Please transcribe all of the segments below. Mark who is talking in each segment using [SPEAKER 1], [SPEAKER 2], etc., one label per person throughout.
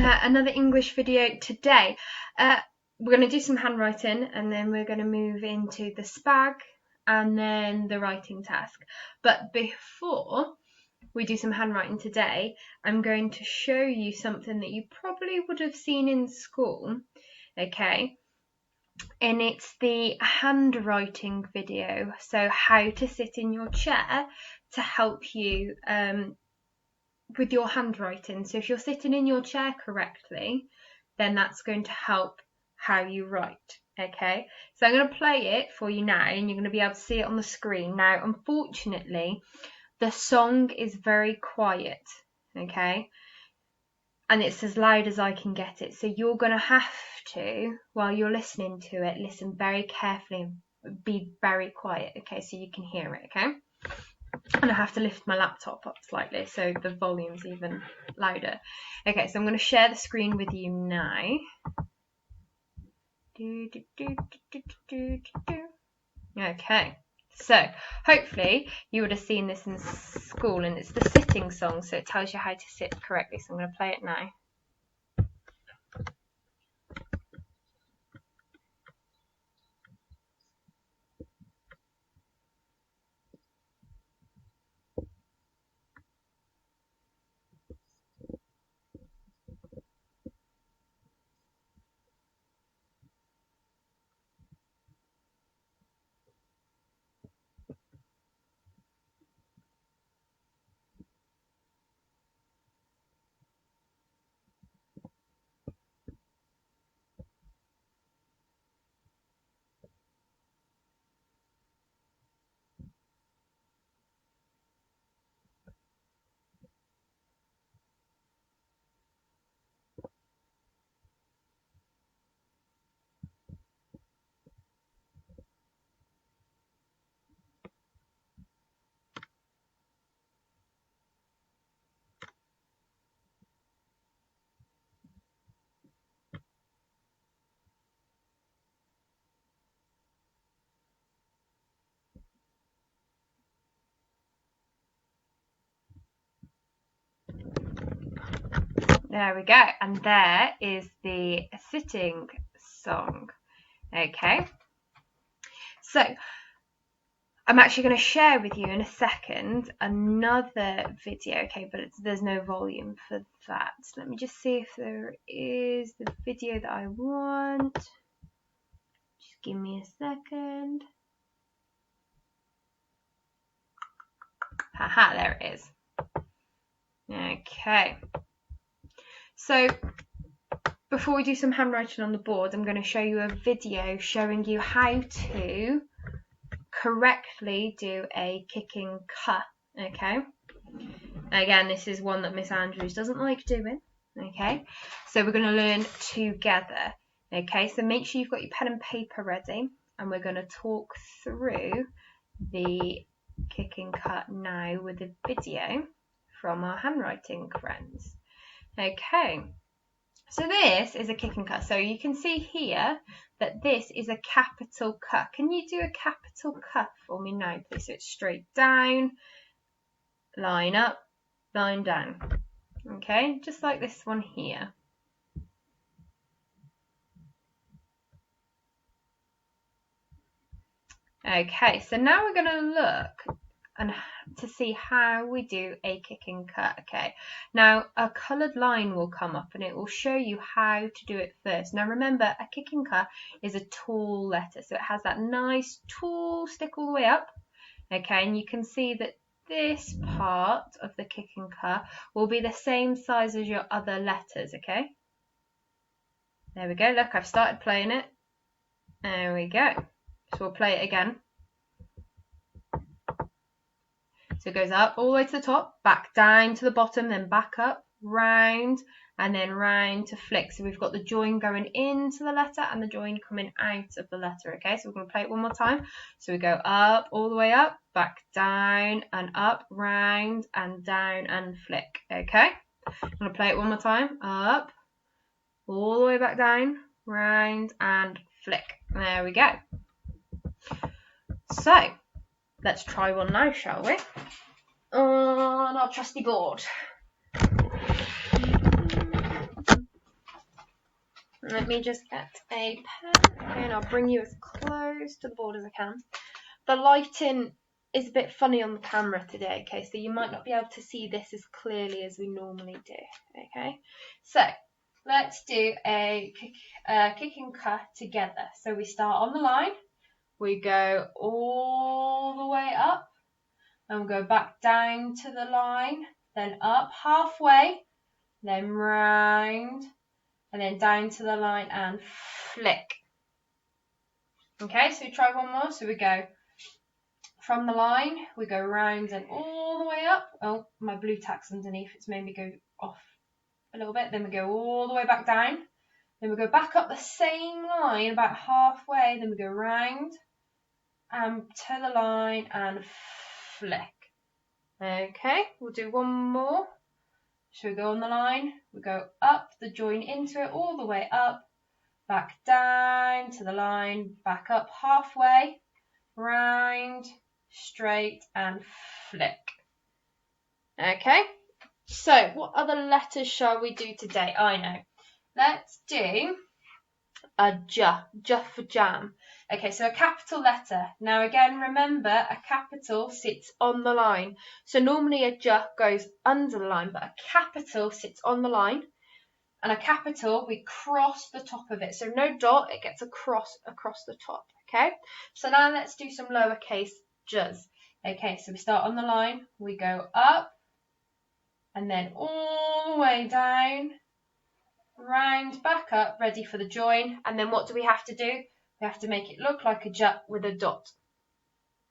[SPEAKER 1] another English video today. We're going to do some handwriting, and then we're going to move into the spag and then the writing task. But before we do some handwriting today, I'm going to show you something that you probably would have seen in school, okay? And it's the handwriting video, so how to sit in your chair to help you with your handwriting. So if you're sitting in your chair correctly, then that's going to help how you write, okay? So I'm going to play it for you now, and you're going to be able to see it on the screen. Now, unfortunately, the song is very quiet, okay? And it's as loud as I can get it. So you're going to have to, while you're listening to it, listen very carefully and be very quiet, okay? So you can hear it, okay? And I have to lift my laptop up slightly so the volume's even louder. Okay, so I'm going to share the screen with you now. Okay, so hopefully you would have seen this in school, and it's the sitting song, so it tells you how to sit correctly. So I'm going to play it now. There we go, and there is the sitting song, okay? So I'm actually going to share with you in a second another video, okay, but there's no volume for that. Let me just see if there is the video that I want. Just give me a second. Haha, there it is. Okay. So before we do some handwriting on the board, I'm going to show you a video showing you how to correctly do a kicking cut, okay? Again, this is one that Miss Andrews doesn't like doing, okay? So we're going to learn together, okay? So make sure you've got your pen and paper ready, and we're going to talk through the kicking cut now with a video from our handwriting friends. Okay, so this is a kick and cut. So you can see here that this is a capital cut. Can you do a capital cut for me now, please? So it's straight down, line up, line down. Okay, just like this one here. Okay, so now we're going to look and to see how we do a kick and cut. Okay, now a coloured line will come up and it will show you how to do it first. Now remember, a kick and cut is a tall letter, so it has that nice tall stick all the way up. Okay, and you can see that this part of the kick and cut will be the same size as your other letters. Okay, there we go. Look, I've started playing it. There we go. So we'll play it again. So it goes up all the way to the top, back down to the bottom, then back up, round, and then round to flick. So we've got the join going into the letter and the join coming out of the letter, okay? So we're going to play it one more time. So we go up, all the way up, back down and up, round and down and flick, okay? I'm going to play it one more time. Up, all the way back down, round and flick. There we go. So let's try one now, shall we? On our trusty board. Let me just get a pen, okay, and I'll bring you as close to the board as I can. The lighting is a bit funny on the camera today, okay, so you might not be able to see this as clearly as we normally do, okay. So let's do a kick and cut together. So we start on the line, we go all the way up, and we'll go back down to the line, then up halfway, then round, and then down to the line and flick. Okay, so we try one more. So we go from the line, we go round and all the way up. Oh, my blue tack's underneath, it's made me go off a little bit. Then we go all the way back down. Then we go back up the same line about halfway. Then we go round and to the line and flick. Okay, we'll do one more. So we go on the line, we go up the join into it all the way up, back down to the line, back up halfway, round, straight and flick. Okay, so what other letters shall we do today? I know. Let's do a J for jam. Okay, so a capital letter. Now again, remember, a capital sits on the line. So normally a J goes under the line, but a capital sits on the line. And a capital, we cross the top of it. So no dot, it gets a cross across the top, okay? So now let's do some lowercase J's. Okay, so we start on the line, we go up, and then all the way down, round, back up, ready for the join. And then what do we have to do? We have to make it look like a J with a dot.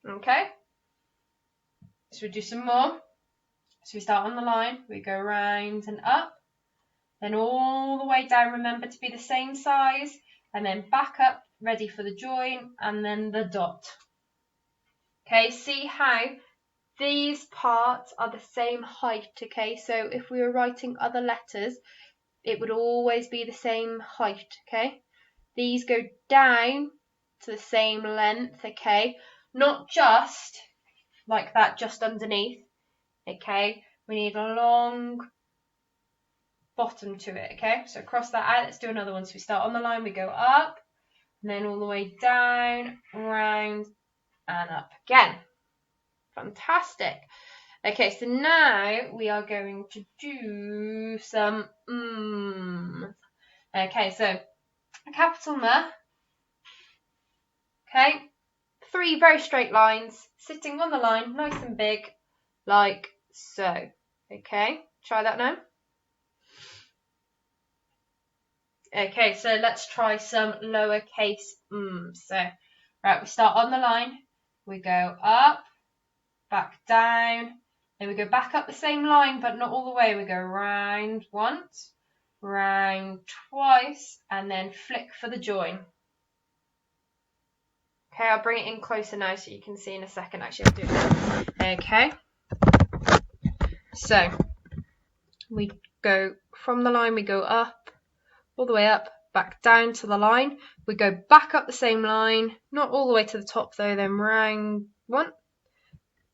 [SPEAKER 1] Okay? So we do some more. So we start on the line, we go round and up, then all the way down, remember to be the same size, and then back up, ready for the join, and then the dot. Okay, see how these parts are the same height, okay? So if we were writing other letters, it would always be the same height, okay? These go down to the same length, okay? Not just like that, just underneath, okay? We need a long bottom to it, okay? So cross that out. Let's do another one. So we start on the line, we go up, and then all the way down, round, and up again. Fantastic. Okay, so now we are going to do some mms. Okay, so a capital M. Okay, 3 very straight lines sitting on the line, nice and big, like so. Okay, try that now. Okay, so let's try some lowercase mms. So, right, we start on the line, we go up, back down, then we go back up the same line, but not all the way. We go round once, round twice, and then flick for the join. Okay, I'll bring it in closer now so you can see in a second. Actually, I'll do it. Okay, so we go from the line, we go up, all the way up, back down to the line. We go back up the same line, not all the way to the top though, then round 1,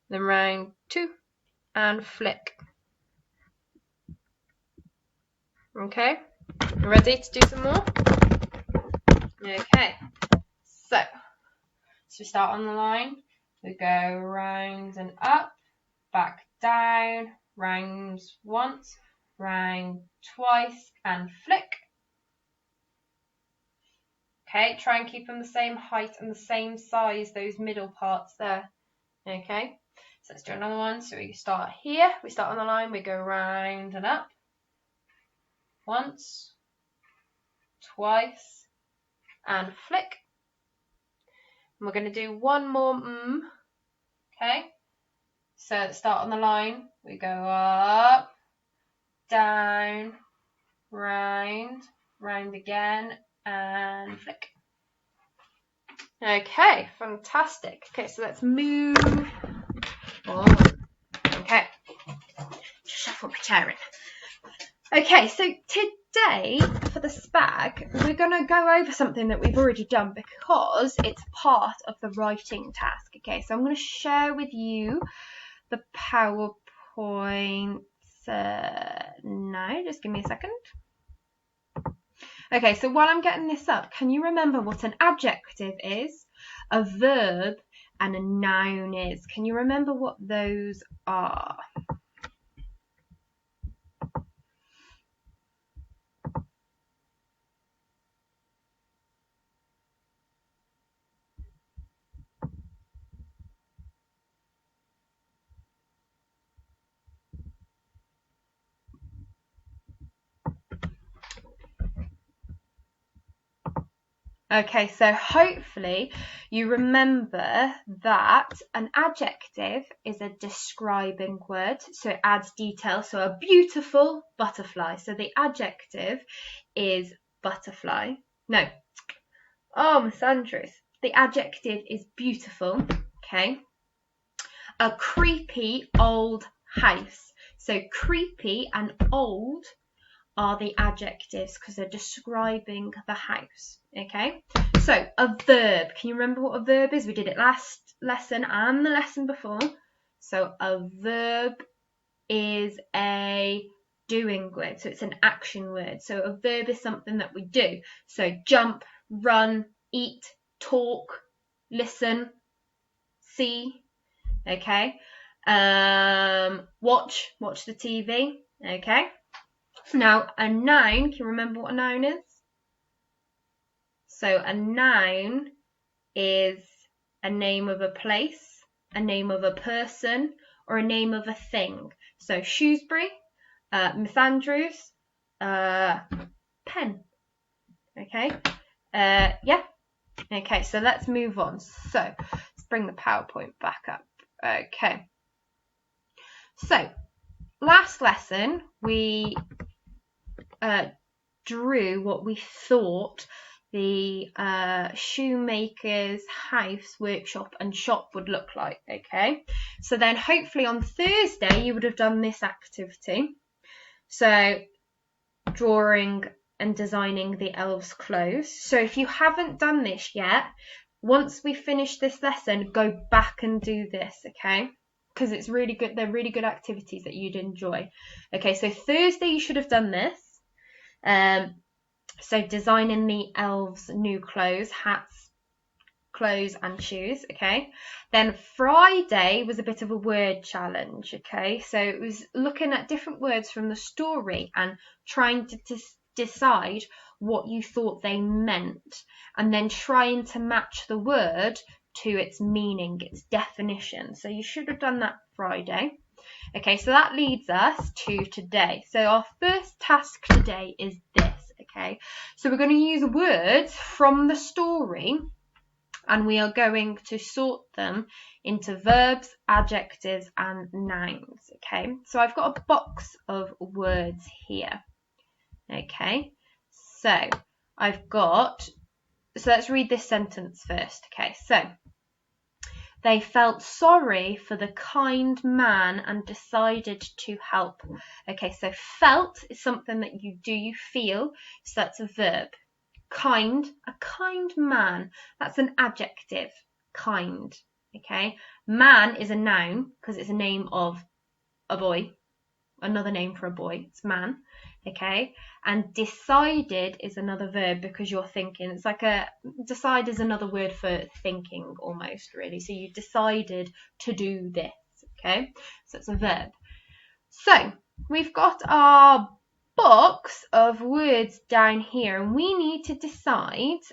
[SPEAKER 1] then round 2, and flick. Okay, ready to do some more? Okay, so we start on the line, we go round and up, back down, rounds once, round twice, and flick. Okay, try and keep them the same height and the same size, those middle parts there. Okay, so let's do another one. So we start here, we start on the line, we go round and up, once, twice, and flick. And we're going to do one more m. Okay, so start on the line, we go up, down, round, round again, and flick. Okay, fantastic. Okay, so let's move on. Okay, just shuffle my chair in. Okay, so today for the spag, we're going to go over something that we've already done because it's part of the writing task. Okay, so I'm going to share with you the PowerPoint now. Just give me a second. Okay, so while I'm getting this up, can you remember what an adjective is, a verb, and a noun is? Can you remember what those are? Okay, so hopefully you remember that an adjective is a describing word, so it adds detail. So a beautiful butterfly. So the adjective is butterfly. No. Oh, Miss Andrews. The adjective is beautiful. Okay. A creepy old house. So creepy and old are the adjectives because they're describing the house. Okay, so a verb. Can you remember what a verb is? We did it last lesson and the lesson before. So a verb is a doing word, so it's an action word. So a verb is something that we do. So jump, run, eat, talk, listen, see. Okay, watch the TV. Okay. Now, a noun, can you remember what a noun is? So a noun is a name of a place, a name of a person, or a name of a thing. So Shrewsbury, Miss Andrews, pen. Okay, yeah. Okay, so let's move on. So let's bring the PowerPoint back up. Okay. So last lesson we drew what we thought the shoemaker's house, workshop and shop would look like. Okay, so then hopefully on Thursday you would have done this activity, so drawing and designing the elves' clothes. So if you haven't done this yet, once we finish this lesson, go back and do this, okay, because it's really good. They're really good activities that you'd enjoy. Okay, so Thursday you should have done this. So designing the elves' new clothes, hats, clothes and shoes. Okay, then Friday was a bit of a word challenge. Okay, so it was looking at different words from the story and trying to decide what you thought they meant, and then trying to match the word to its meaning, its definition. So you should have done that Friday. Okay, so that leads us to today. So our first task today is this. Okay, so we're going to use words from the story and we are going to sort them into verbs, adjectives and nouns. Okay, so I've got a box of words here. Okay, so let's read this sentence first. Okay, so they felt sorry for the kind man and decided to help. Okay, so felt is something that you do, you feel, so that's a verb. Kind, a kind man, that's an adjective, kind. Okay, man is a noun because it's a name of a boy, another name for a boy, it's man. Okay, and decided is another verb because you're thinking. It's like decide is another word for thinking almost, really. So you decided to do this. Okay, so it's a verb. So we've got our box of words down here and we need to decide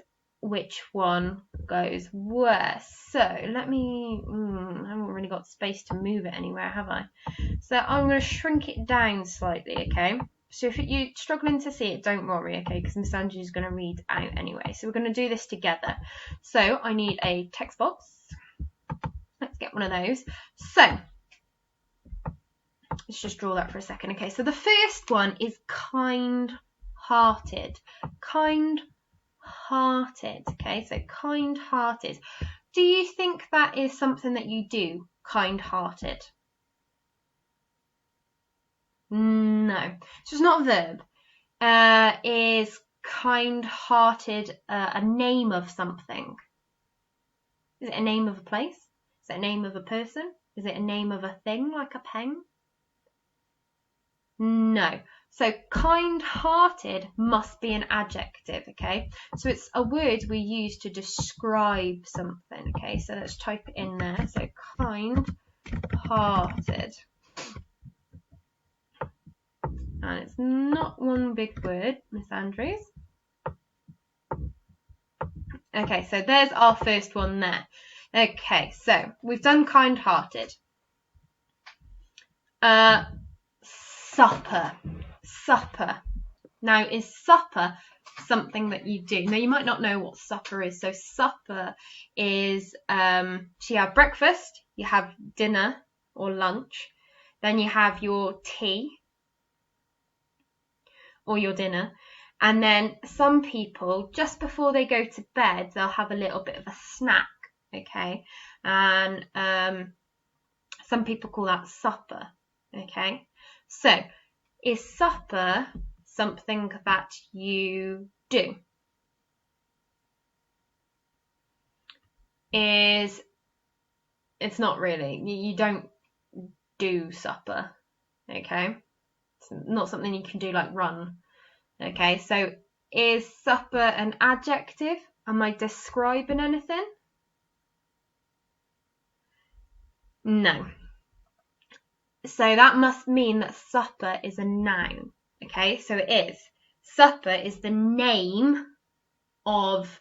[SPEAKER 1] which one goes where. So let me, I haven't really got space to move it anywhere, have I? So I'm going to shrink it down slightly, okay? So if you're struggling to see it, don't worry, okay? Because Miss Andrews is going to read out anyway. So we're going to do this together. So I need a text box. Let's get one of those. So let's just draw that for a second. Okay, so the first one is kind-hearted. Kind-hearted. Okay, so kind-hearted. Do you think that is something that you do, kind-hearted? No, so it's not a verb. Is kind-hearted a name of something? Is it a name of a place? Is it a name of a person? Is it a name of a thing, like a pen? No. So kind-hearted must be an adjective, okay? So it's a word we use to describe something, okay? So let's type it in there. So kind-hearted. And it's not one big word, Miss Andrews. Okay, so there's our first one there. Okay, so we've done kind-hearted. Supper. Supper. Now, is supper something that you do? Now, you might not know what supper is. So supper is, so you have breakfast, you have dinner or lunch, then you have your tea or your dinner, and then some people, just before they go to bed, they'll have a little bit of a snack, okay? And some people call that supper, okay? So, is supper something that you do? It's not really. You don't do supper, okay? It's not something you can do like run, okay? So is supper an adjective? Am I describing anything? No. So that must mean that supper is a noun, okay? So it is. Supper is the name of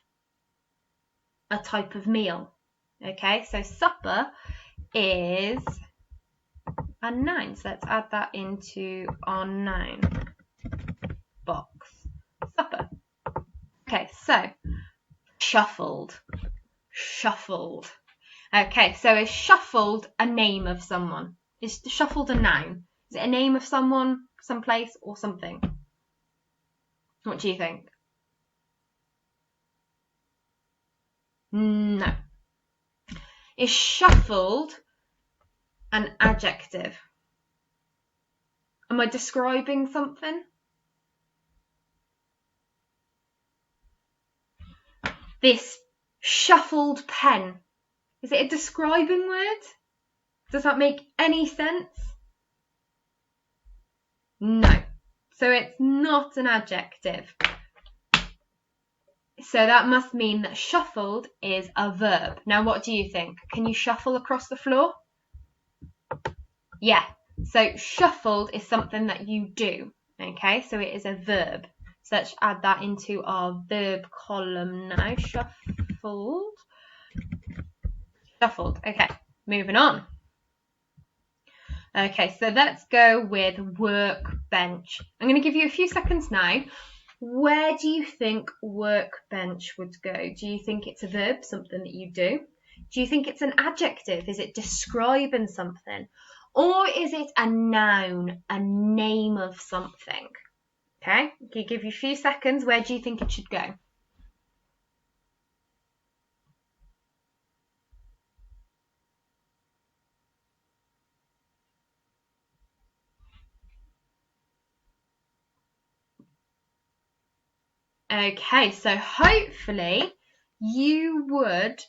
[SPEAKER 1] a type of meal, okay? So supper is a noun. So let's add that into our noun box. Supper. Okay, so shuffled. Shuffled. Okay, so is shuffled a name of someone? Is shuffled a noun? Is it a name of someone, someplace, or something? What do you think? No. Is shuffled an adjective? Am I describing something? This shuffled pen, is it a describing word? Does that make any sense? No. So it's not an adjective. So that must mean that shuffled is a verb. Now, what do you think? Can you shuffle across the floor? Yeah. So shuffled is something that you do. Okay, so it is a verb. So let's add that into our verb column now. Shuffled. Shuffled. Okay, moving on. Okay, so let's go with workbench. I'm going to give you a few seconds now. Where do you think workbench would go? Do you think it's a verb, something that you do? Do you think it's an adjective? Is it describing something? Or is it a noun, a name of something? Okay, I'll give you a few seconds. Where do you think it should go? Okay, so hopefully you would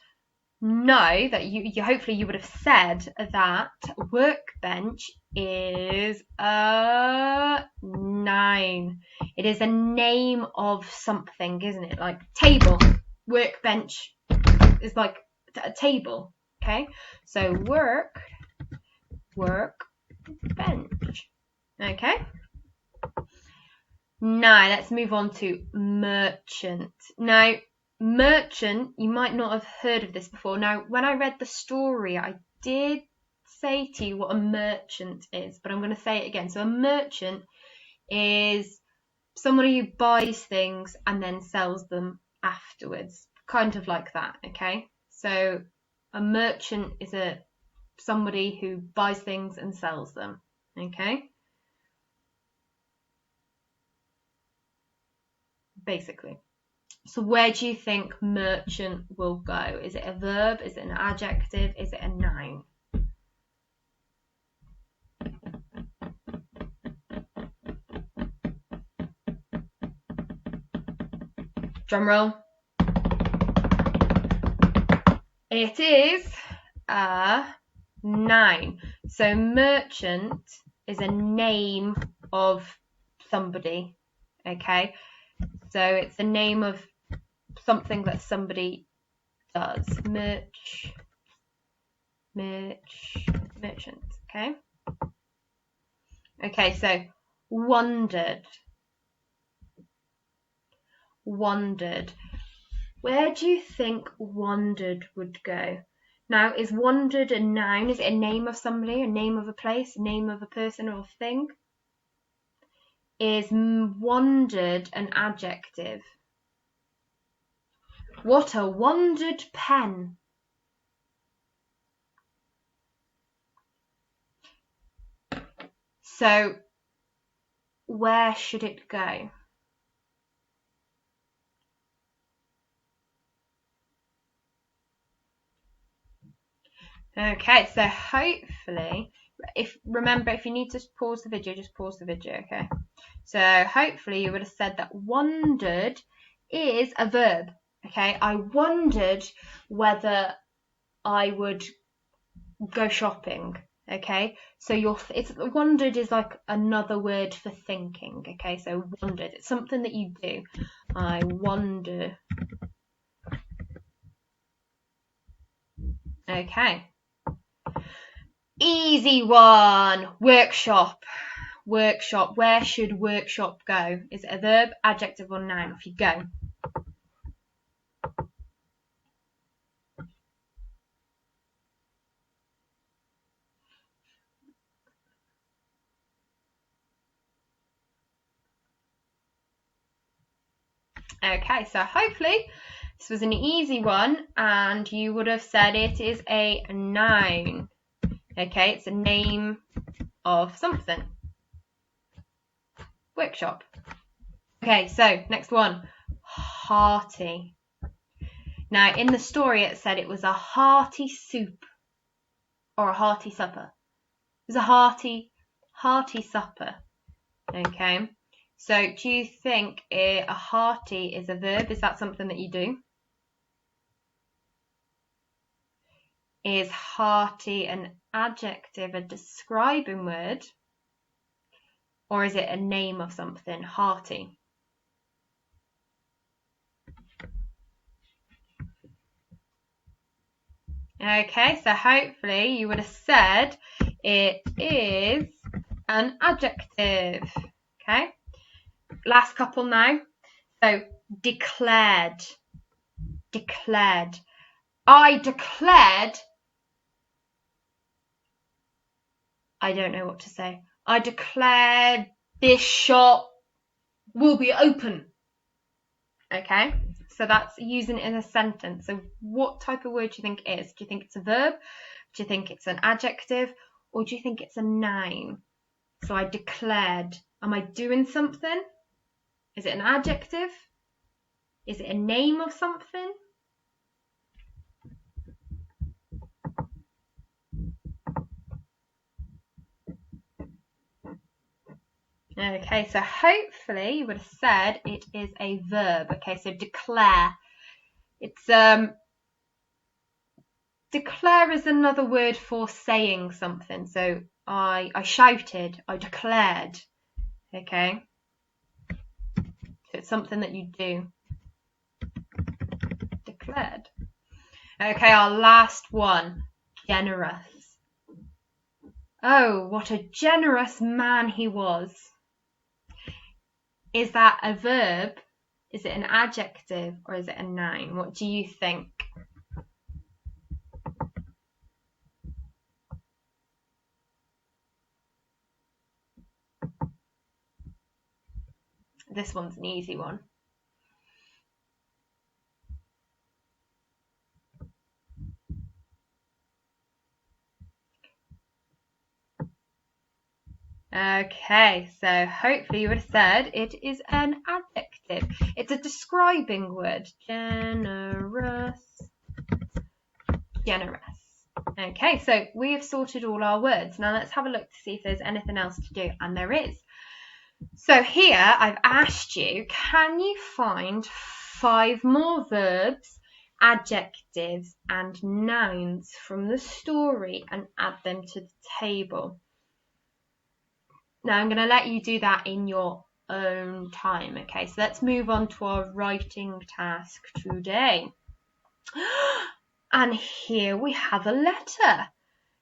[SPEAKER 1] know that hopefully you would have said that workbench is a noun. It is a name of something, isn't it? Like table. Workbench is like a table. Okay, so workbench. Okay. Now let's move on to merchant. Now, merchant, you might not have heard of this before. Now, when I read the story, I did say to you what a merchant is, but I'm going to say it again. So a merchant is somebody who buys things and then sells them afterwards, kind of like that, okay? So a merchant is somebody who buys things and sells them, okay? Basically. So where do you think merchant will go? Is it a verb? Is it an adjective? Is it a noun? Drum roll. It is a noun. So merchant is a name of somebody, okay? So it's the name of something that somebody does. Merchant, okay? Okay, so wondered. Where do you think wondered would go? Now, is wondered a noun? Is it a name of somebody, a name of a place, a name of a person or thing? Is wondered an adjective? What a wondered pen. So, where should it go? Okay, so hopefully, if you need to pause the video, just pause the video, okay? So hopefully you would have said that wondered is a verb, okay? I wondered whether I would go shopping, okay? So wondered is like another word for thinking, okay? So wondered, it's something that you do. I wonder. Okay. Easy one. Workshop. Where should workshop go? Is it a verb, adjective, or noun? Off you go. Okay, so hopefully this was an easy one and you would have said it is a noun. Okay, it's a name of something. Workshop. Okay, so next one. Hearty. Now, in the story it said it was a hearty soup or a hearty supper. It was a hearty supper. Okay, so do you think a hearty is a verb? Is that something that you do? Is hearty an adjective, a describing word? Or is it a name of something, hearty? Okay, so hopefully you would have said it is an adjective. Okay, last couple now. So declared. I declared. I don't know what to say. I declared this shop will be open. Okay, so that's using it in a sentence. So what type of word do you think it is? Do you think it's a verb? Do you think it's an adjective? Or do you think it's a noun? So I declared. Am I doing something? Is it an adjective? Is it a name of something? Okay, so hopefully you would have said it is a verb. Okay, so declare. It's declare is another word for saying something. So I shouted, I declared. Okay, so it's something that you do. Declared. Okay, our last one. Generous. Oh, what a generous man he was. Is that a verb? Is it an adjective or is it a noun? What do you think? This one's an easy one. Okay, so hopefully you would have said it is an adjective. It's a describing word. Generous. Okay, so we have sorted all our words. Now let's have a look to see if there's anything else to do, and there is. So here I've asked you, can you find 5 more verbs, adjectives and nouns from the story and add them to the table? Now I'm going to let you do that in your own time. Okay, so let's move on to our writing task today. And here we have a letter.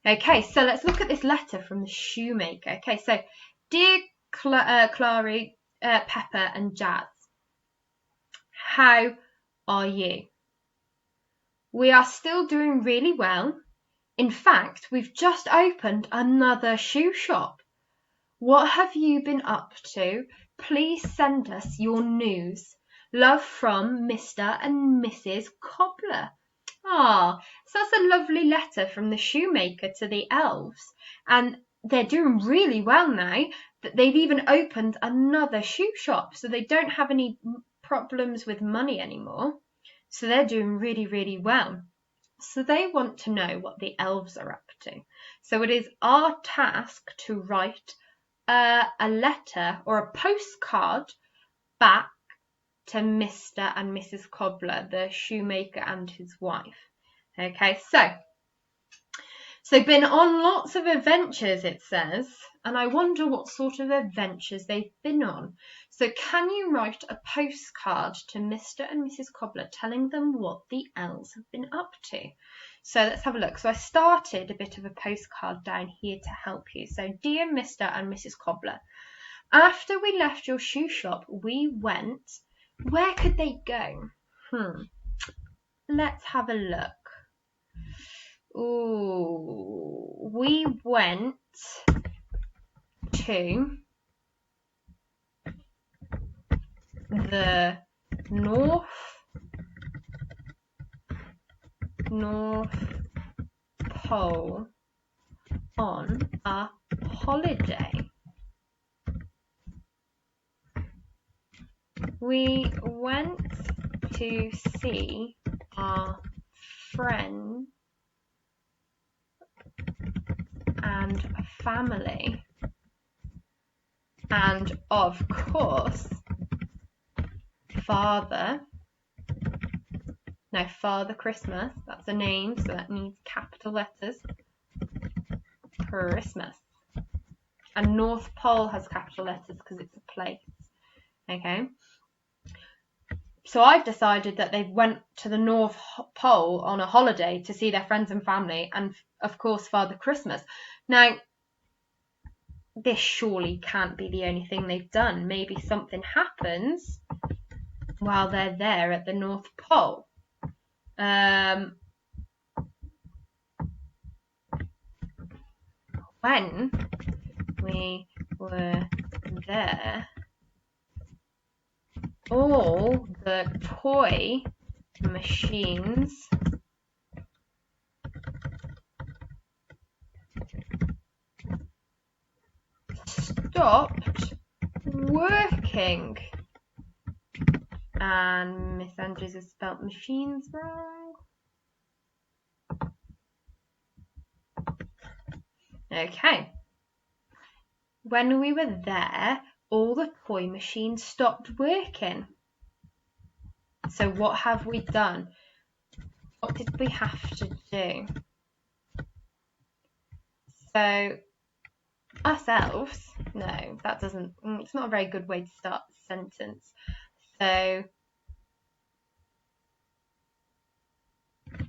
[SPEAKER 1] Okay, so let's look at this letter from the shoemaker. Okay, so dear Clary, Pepper and Jazz, how are you? We are still doing really well. In fact, we've just opened another shoe shop. What have you been up to? Please send us your news. Love from Mr. and Mrs. Cobbler. Ah, so that's a lovely letter from the shoemaker to the elves. And they're doing really well now that they've even opened another shoe shop, so they don't have any problems with money anymore. So they're doing really, really well. So they want to know what the elves are up to. So it is our task to write a letter or a postcard back to Mr. and Mrs. Cobbler, the shoemaker and his wife. Okay, so been on lots of adventures, it says, and I wonder what sort of adventures they've been on. So can you write a postcard to Mr. and Mrs. Cobbler telling them what the elves have been up to? So let's have a look. So I started a bit of a postcard down here to help you. So dear Mr. and Mrs. Cobbler, after we left your shoe shop, we went. Where could they go? Let's have a look. Ooh, we went to the North Pole on a holiday. We went to see our friend and family, and of course Father Christmas, that's a name, so that needs capital letters. Christmas. And North Pole has capital letters because it's a place. Okay, so I've decided that they went to the North Pole on a holiday to see their friends and family, and of course Father Christmas. Now, this surely can't be the only thing they've done. Maybe something happens while they're there at the North Pole. When we were there, all the toy machines stopped working. And Miss Andrews has spelt machines wrong. Okay. When we were there, all the toy machines stopped working. So what have we done? What did we have to do? So, us elves, no, that doesn't, it's not a very good way to start the sentence. So,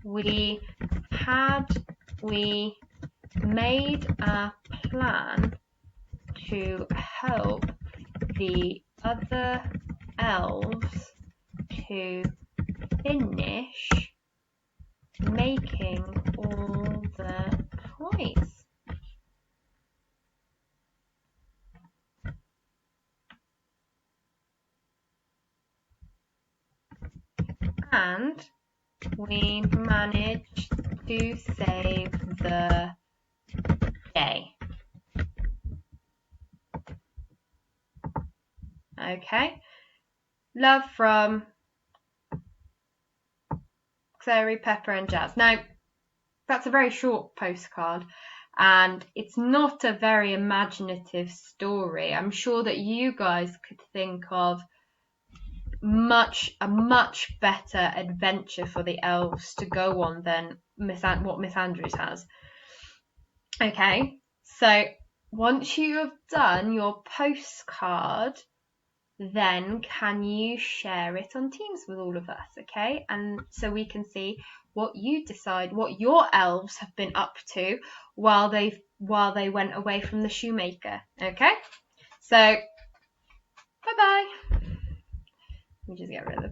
[SPEAKER 1] we made a plan to help the other elves to finish making all the toys. And we managed to save the day. Okay. Love from Clary, Pepper and Jazz. Now, that's a very short postcard, and it's not a very imaginative story. I'm sure that you guys could think of a much better adventure for the elves to go on than what Miss Andrews has. Okay, so once you have done your postcard, then can you share it on Teams with all of us, okay? And so we can see what you decide, what your elves have been up to while they went away from the shoemaker, okay? So bye-bye. Let me just get rid of